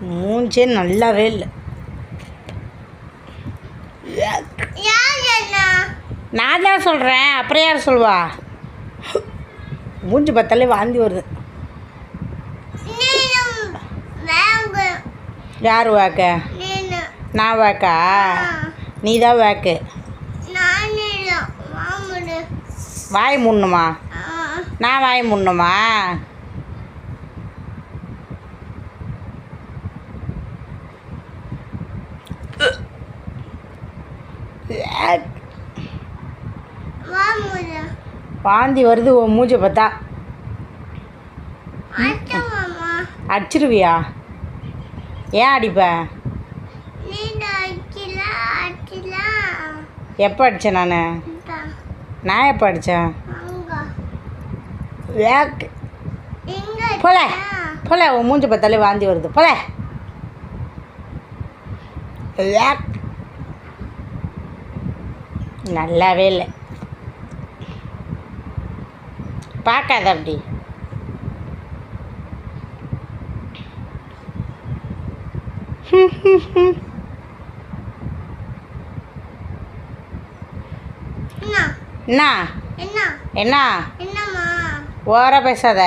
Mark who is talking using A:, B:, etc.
A: மூஞ்சே நல்லாவே இல்லை. நான் தான் சொல்கிறேன், அப்புறம் யார் சொல்லுவா? மூஞ்சி பார்த்தாலே வாந்தி வருது. யார் வாக்க? நான் வாக்கா? நீ தான் வாக்கு. வாய் முன்னுமா? நான் வாய் முன்னுமா? வாந்தி வருது உன் மூஞ்ச பார்த்தா. அடிச்சிருவியா? ஏன் அடிப்ப? எப்போ அடித்தேன் நான் எப்போ அடித்தேன்? போல போல, உன் மூஞ்சி பார்த்தாலே வாந்தி வருது. போல நல்லாவே இல்லை. பார்க்காத அப்படி. என்ன என்ன ஓவரா பேசாத.